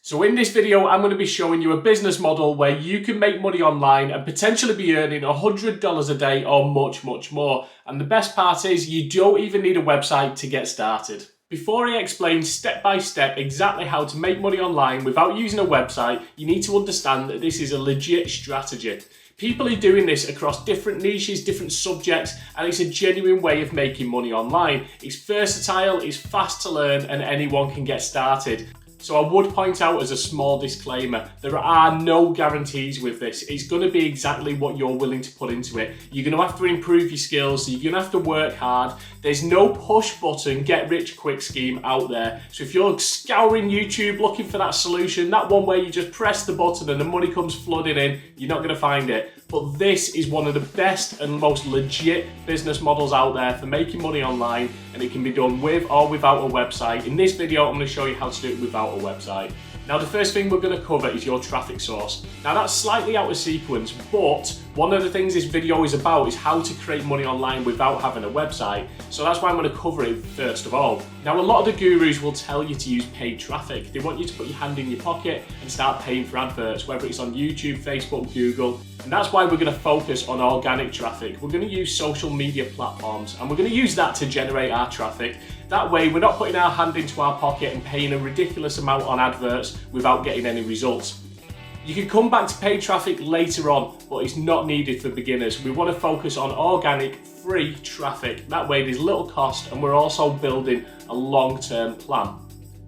So in this video, I'm going to be showing you a business model where you can make money online and potentially be earning $100 a day or much, much more. And the best part is you don't even need a website to get started. Before I explain step by step exactly how to make money online without using a website, you need to understand that this is a legit strategy. People are doing this across different niches, different subjects, and it's a genuine way of making money online. It's versatile, it's fast to learn, and anyone can get started. So I would point out as a small disclaimer, there are no guarantees with this. It's going to be exactly what you're willing to put into it. You're going to have to improve your skills, so you're going to have to work hard. There's no push button, get rich quick scheme out there. So if you're scouring YouTube looking for that solution, that one where you just press the button and the money comes flooding in, you're not going to find it. But this is one of the best and most legit business models out there for making money online, and it can be done with or without a website. In this video, I'm going to show you how to do it without a website. Now, the first thing we're going to cover is your traffic source. Now, that's slightly out of sequence, but one of the things this video is about is how to create money online without having a website. So that's why I'm going to cover it first of all. Now, a lot of the gurus will tell you to use paid traffic. They want you to put your hand in your pocket and start paying for adverts, whether it's on YouTube, Facebook, Google. And that's why we're going to focus on organic traffic. We're going to use social media platforms, and we're going to use that to generate our traffic. That way, we're not putting our hand into our pocket and paying a ridiculous amount on adverts without getting any results. You can come back to paid traffic later on, but it's not needed for beginners. We want to focus on organic, free traffic. That way, there's little cost, and we're also building a long-term plan.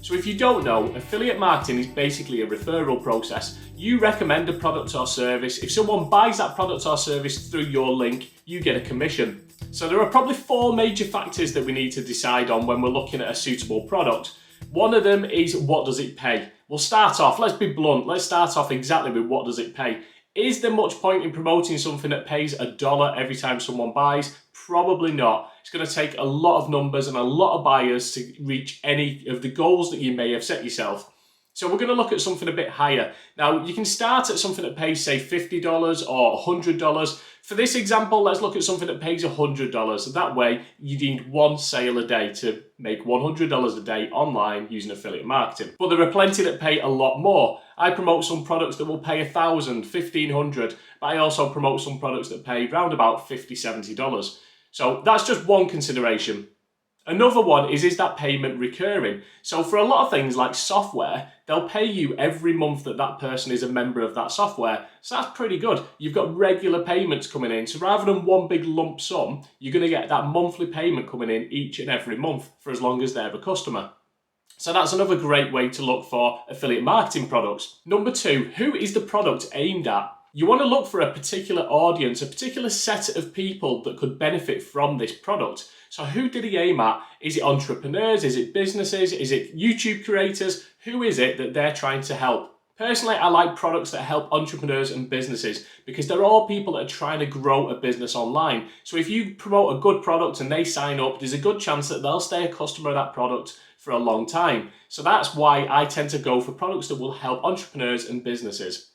So if you don't know, affiliate marketing is basically a referral process. You recommend a product or service. If someone buys that product or service through your link, you get a commission. So there are probably 4 major factors that we need to decide on when we're looking at a suitable product. One of them is, what does it pay? We'll start off, let's be blunt, let's start off exactly with what does it pay. Is there much point in promoting something that pays $1 every time someone buys? Probably not. It's going to take a lot of numbers and a lot of buyers to reach any of the goals that you may have set yourself. So we're going to look at something a bit higher. Now, you can start at something that pays, say, $50 or $100. For this example, let's look at something that pays $100. That way, you need one sale a day to make $100 a day online using affiliate marketing. But there are plenty that pay a lot more. I promote some products that will pay $1,000, $1,500, but I also promote some products that pay around about $50, $70. So that's just one consideration. Another one is that payment recurring? So for a lot of things like software, they'll pay you every month that person is a member of that software. So that's pretty good. You've got regular payments coming in. So rather than one big lump sum, you're going to get that monthly payment coming in each and every month for as long as they're a customer. So that's another great way to look for affiliate marketing products. Number 2, who is the product aimed at? You want to look for a particular audience, a particular set of people that could benefit from this product. So who did he aim at? Is it entrepreneurs? Is it businesses? Is it YouTube creators? Who is it that they're trying to help? Personally, I like products that help entrepreneurs and businesses because they're all people that are trying to grow a business online. So if you promote a good product and they sign up, there's a good chance that they'll stay a customer of that product for a long time. So that's why I tend to go for products that will help entrepreneurs and businesses.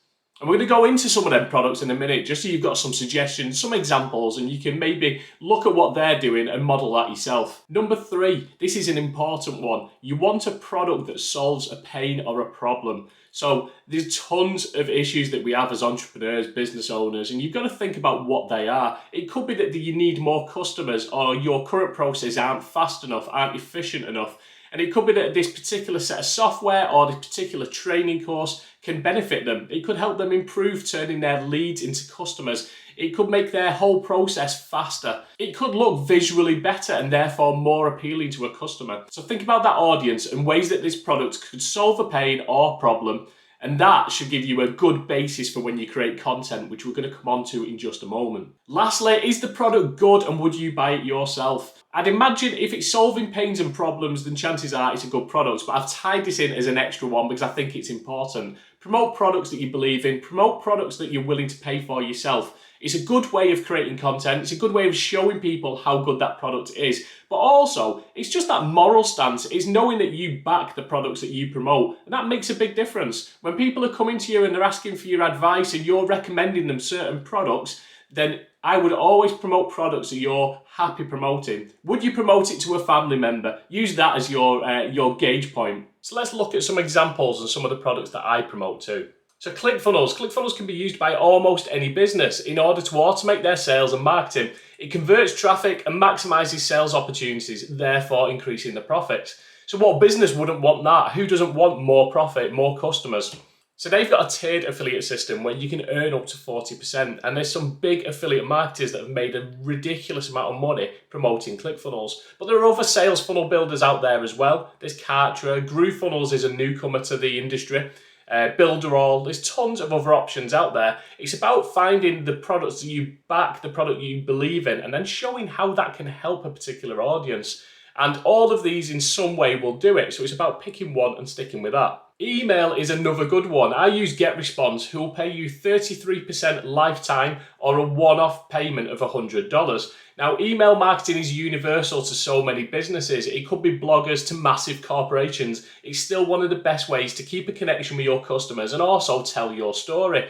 And we're going to go into some of them products in a minute, just so you've got some suggestions, some examples, and you can maybe look at what they're doing and model that yourself. Number 3, this is an important one. You want a product that solves a pain or a problem. So there's tons of issues that we have as entrepreneurs, business owners, and you've got to think about what they are. It could be that you need more customers, or your current processes aren't fast enough, aren't efficient enough. And it could be that this particular set of software or this particular training course can benefit them. It could help them improve turning their leads into customers. It could make their whole process faster. It could look visually better and therefore more appealing to a customer. So think about that audience and ways that this product could solve a pain or problem. And that should give you a good basis for when you create content, which we're going to come on to in just a moment. Lastly, is the product good and would you buy it yourself? I'd imagine if it's solving pains and problems, then chances are it's a good product, but I've tied this in as an extra one because I think it's important. Promote products that you believe in, promote products that you're willing to pay for yourself. It's a good way of creating content, it's a good way of showing people how good that product is, but also it's just that moral stance, it's knowing that you back the products that you promote, and that makes a big difference. When people are coming to you and they're asking for your advice and you're recommending them certain products, then I would always promote products that you're happy promoting. Would you promote it to a family member? Use that as your gauge point. So let's look at some examples and some of the products that I promote too. So ClickFunnels. ClickFunnels can be used by almost any business in order to automate their sales and marketing. It converts traffic and maximizes sales opportunities, therefore increasing the profits. So what business wouldn't want that? Who doesn't want more profit, more customers? So they've got a tiered affiliate system where you can earn up to 40%, and there's some big affiliate marketers that have made a ridiculous amount of money promoting ClickFunnels. But there are other sales funnel builders out there as well. There's Kartra, GrooveFunnels is a newcomer to the industry. Builderall, there's tons of other options out there. It's about finding the products that you back, the product you believe in, and then showing how that can help a particular audience. And all of these in some way will do it. So it's about picking one and sticking with that. Email is another good one. I use GetResponse, who will pay you 33% lifetime or a one-off payment of $100. Now, email marketing is universal to so many businesses. It could be bloggers to massive corporations. It's still one of the best ways to keep a connection with your customers and also tell your story.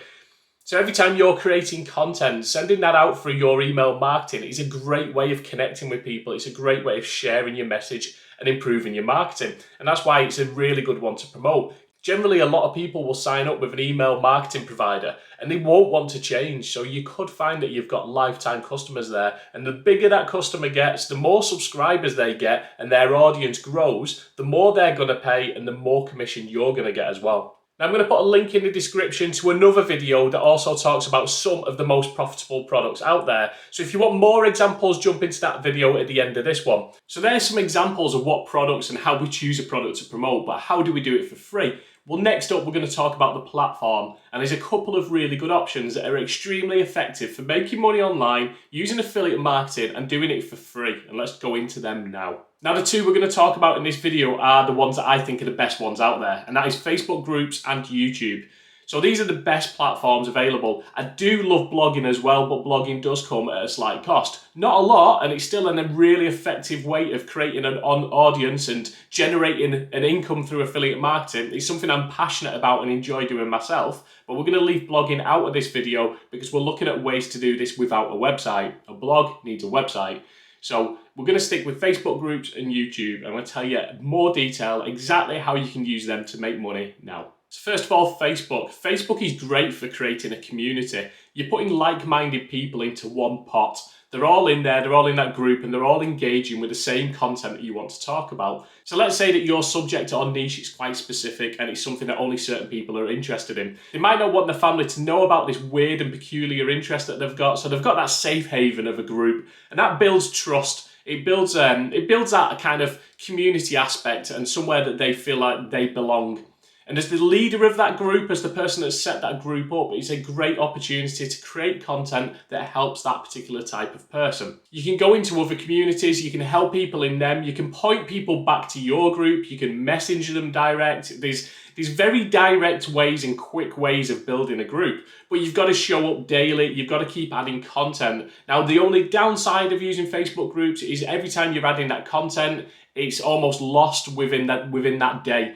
So every time you're creating content, sending that out through your email marketing is a great way of connecting with people. It's a great way of sharing your message and improving your marketing. And that's why it's a really good one to promote. Generally, a lot of people will sign up with an email marketing provider and they won't want to change. So you could find that you've got lifetime customers there. And the bigger that customer gets, the more subscribers they get and their audience grows, the more they're going to pay and the more commission you're going to get as well. Now I'm going to put a link in the description to another video that also talks about some of the most profitable products out there. So if you want more examples, jump into that video at the end of this one. So there's some examples of what products and how we choose a product to promote, but how do we do it for free? Well, next up, we're going to talk about the platform, and there's a couple of really good options that are extremely effective for making money online, using affiliate marketing and doing it for free. And let's go into them now. Now, the two we're going to talk about in this video are the ones that I think are the best ones out there, and that is Facebook groups and YouTube. So these are the best platforms available. I do love blogging as well, but blogging does come at a slight cost. Not a lot, and it's still a really effective way of creating an audience and generating an income through affiliate marketing. It's something I'm passionate about and enjoy doing myself, but we're going to leave blogging out of this video because we're looking at ways to do this without a website. A blog needs a website. So we're going to stick with Facebook groups and YouTube, and I'm going to tell you more detail exactly how you can use them to make money now. So first of all, Facebook. Facebook is great for creating a community. You're putting like-minded people into one pot. They're all in there, they're all in that group, and they're all engaging with the same content that you want to talk about. So let's say that your subject or niche is quite specific and it's something that only certain people are interested in. They might not want the family to know about this weird and peculiar interest that they've got, so they've got that safe haven of a group, and that builds trust. It builds that kind of community aspect and somewhere that they feel like they belong. And as the leader of that group, as the person that's set that group up, it's a great opportunity to create content that helps that particular type of person. You can go into other communities, you can help people in them, you can point people back to your group, you can message them direct. There's very direct ways and quick ways of building a group, but you've got to show up daily, you've got to keep adding content. Now, the only downside of using Facebook groups is every time you're adding that content, it's almost lost within that day.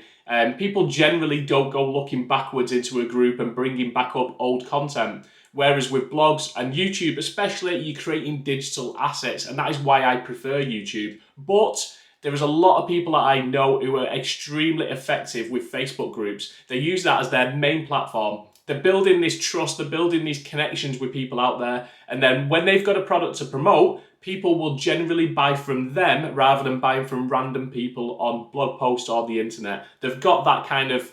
People generally don't go looking backwards into a group and bringing back up old content. Whereas with blogs and YouTube especially, you're creating digital assets, and that is why I prefer YouTube. But there is a lot of people that I know who are extremely effective with Facebook groups. They use that as their main platform. They're building this trust, they're building these connections with people out there, and then when they've got a product to promote, people will generally buy from them rather than buying from random people on blog posts or the internet. They've got that kind of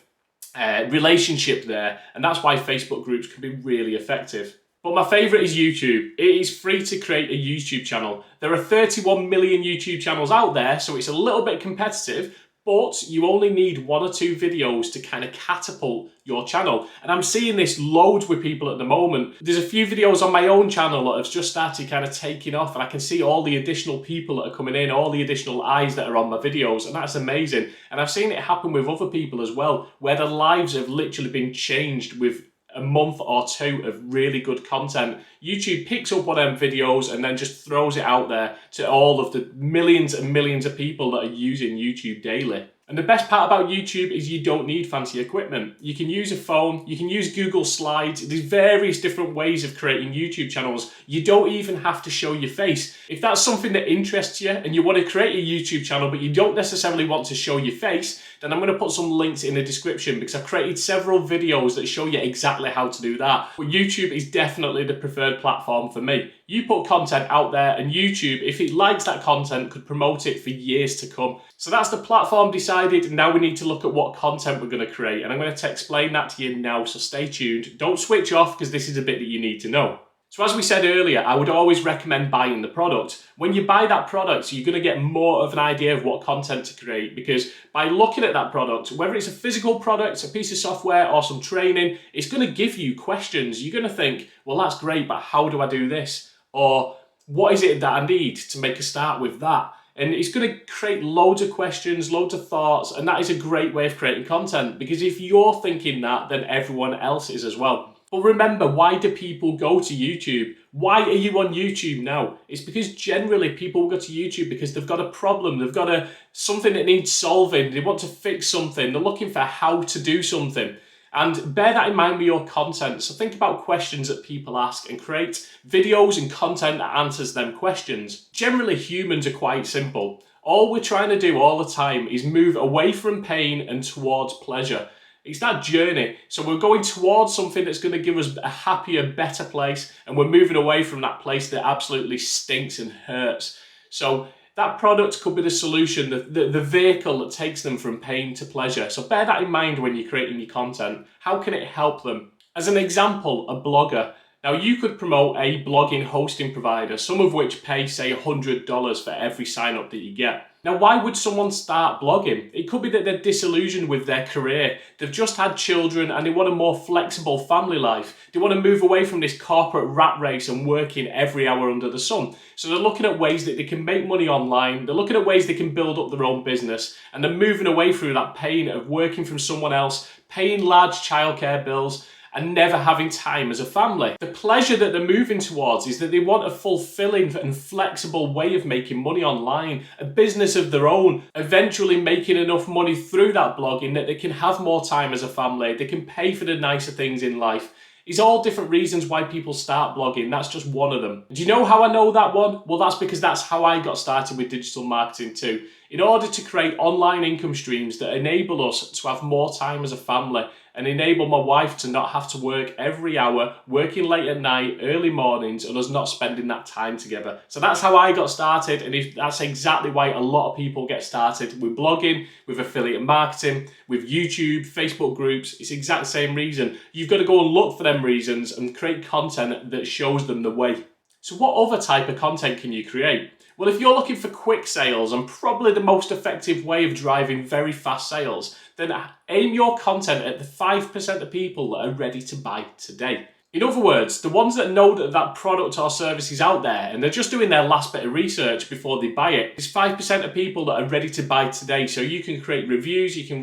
relationship there, and that's why Facebook groups can be really effective. But my favourite is YouTube. It is free to create a YouTube channel. There are 31 million YouTube channels out there, so it's a little bit competitive, but you only need 1 or 2 videos to kind of catapult your channel. And I'm seeing this loads with people at the moment. There's a few videos on my own channel that have just started kind of taking off, and I can see all the additional people that are coming in, all the additional eyes that are on my videos, and that's amazing. And I've seen it happen with other people as well, where their lives have literally been changed with a month or 2 of really good content. YouTube picks up one of them videos and then just throws it out there to all of the millions and millions of people that are using YouTube daily. And the best part about YouTube is you don't need fancy equipment. You can use a phone, you can use Google Slides. There's various different ways of creating YouTube channels. You don't even have to show your face. If that's something that interests you and you want to create a YouTube channel but you don't necessarily want to show your face, then I'm going to put some links in the description because I've created several videos that show you exactly how to do that. But YouTube is definitely the preferred platform for me. You put content out there and YouTube, if it likes that content, could promote it for years to come. So that's the platform decided. Now we need to look at what content we're going to create, and I'm going to explain that to you now, so stay tuned. Don't switch off because this is a bit that you need to know. So as we said earlier, I would always recommend buying the product. When you buy that product, you're going to get more of an idea of what content to create, because by looking at that product, whether it's a physical product, a piece of software or some training, it's going to give you questions. You're going to think, well, that's great, but how do I do this? Or what is it that I need to make a start with that? And it's going to create loads of questions, loads of thoughts, and that is a great way of creating content, because if you're thinking that, then everyone else is as well. But remember, why do people go to YouTube? Why are you on YouTube now? It's because generally people go to YouTube because they've got a problem, they've got something that needs solving, they want to fix something, they're looking for how to do something. And bear that in mind with your content. So think about questions that people ask and create videos and content that answers them questions. Generally, humans are quite simple. All we're trying to do all the time is move away from pain and towards pleasure. It's that journey. So we're going towards something that's going to give us a happier, better place, and we're moving away from that place that absolutely stinks and hurts. So that product could be the solution, the vehicle that takes them from pain to pleasure. So bear that in mind when you're creating your content. How can it help them? As an example, a blogger. Now you could promote a blogging hosting provider, some of which pay, say, $100 for every sign up that you get. Now, why would someone start blogging? It could be that they're disillusioned with their career. They've just had children and they want a more flexible family life. They want to move away from this corporate rat race and working every hour under the sun. So they're looking at ways that they can make money online. They're looking at ways they can build up their own business, and they're moving away through that pain of working from someone else, paying large childcare bills, and never having time as a family. The pleasure that they're moving towards is that they want a fulfilling and flexible way of making money online, a business of their own, eventually making enough money through that blogging that they can have more time as a family, they can pay for the nicer things in life. It's all different reasons why people start blogging. That's just one of them. Do you know how I know that one? Well, that's because that's how I got started with digital marketing too. In order to create online income streams that enable us to have more time as a family and enable my wife to not have to work every hour, working late at night, early mornings, and us not spending that time together. So that's how I got started, and that's exactly why a lot of people get started with blogging, with affiliate marketing, with YouTube, Facebook groups. It's the exact same reason. You've got to go and look for them reasons and create content that shows them the way. So what other type of content can you create? Well, if you're looking for quick sales and probably the most effective way of driving very fast sales, then aim your content at the 5% of people that are ready to buy today. In other words, the ones that know that that product or service is out there and they're just doing their last bit of research before they buy it. It's 5% of people that are ready to buy today. So you can create reviews, you can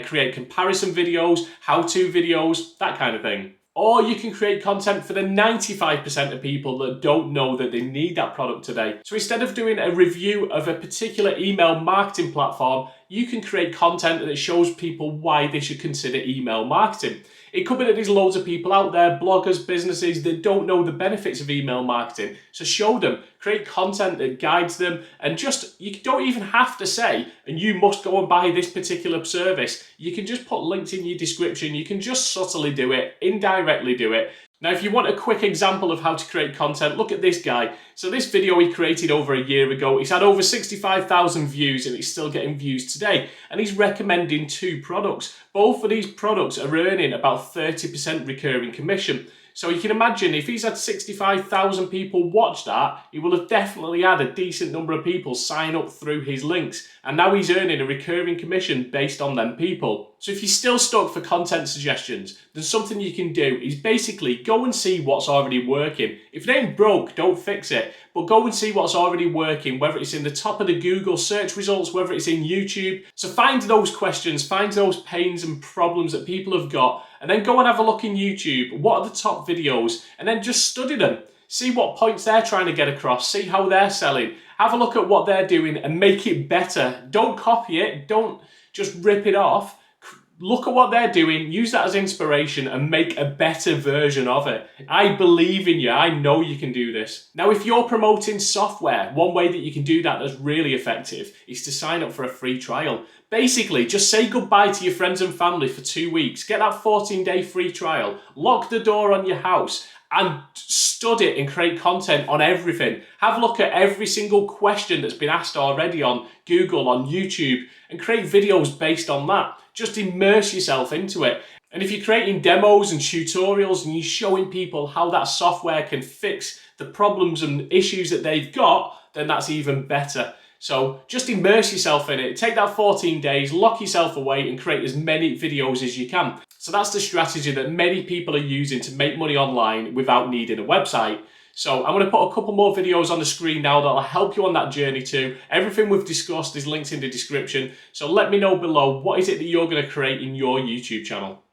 create comparison videos, how-to videos, that kind of thing. Or you can create content for the 95% of people that don't know that they need that product today. So instead of doing a review of a particular email marketing platform, you can create content that shows people why they should consider email marketing. It could be that there's loads of people out there, bloggers, businesses, that don't know the benefits of email marketing. So show them, create content that guides them, and you don't even have to say, and you must go and buy this particular service. You can just put links in your description. You can just subtly do it, indirectly do it. Now, if you want a quick example of how to create content, look at this guy. So this video he created over a year ago. He's had over 65,000 views and he's still getting views today. And he's recommending 2 products. Both of these products are earning about 30% recurring commission. So you can imagine if he's had 65,000 people watch that, he will have definitely had a decent number of people sign up through his links. And now he's earning a recurring commission based on them people. So if you're still stuck for content suggestions, then something you can do is basically go and see what's already working. If it ain't broke, don't fix it. But go and see what's already working, whether it's in the top of the Google search results, whether it's in YouTube. So find those questions, find those pains and problems that people have got, and then go and have a look in YouTube. What are the top videos? And then just study them. See what points they're trying to get across. See how they're selling. Have a look at what they're doing and make it better. Don't copy it. Don't just rip it off, look at what they're doing, use that as inspiration and make a better version of it. I believe in you. I know you can do this. Now, if you're promoting software, one way that you can do that that's really effective is to sign up for a free trial. Basically, just say goodbye to your friends and family for 2 weeks, get that 14-day free trial, lock the door on your house, and study and create content on everything. Have a look at every single question that's been asked already on Google, on YouTube, and create videos based on that. Just immerse yourself into it. And if you're creating demos and tutorials and you're showing people how that software can fix the problems and issues that they've got, then that's even better. So just immerse yourself in it. Take that 14 days, lock yourself away and create as many videos as you can. So that's the strategy that many people are using to make money online without needing a website. So I'm going to put a couple more videos on the screen now that'll help you on that journey too. Everything we've discussed is linked in the description. So let me know below, what is it that you're going to create in your YouTube channel?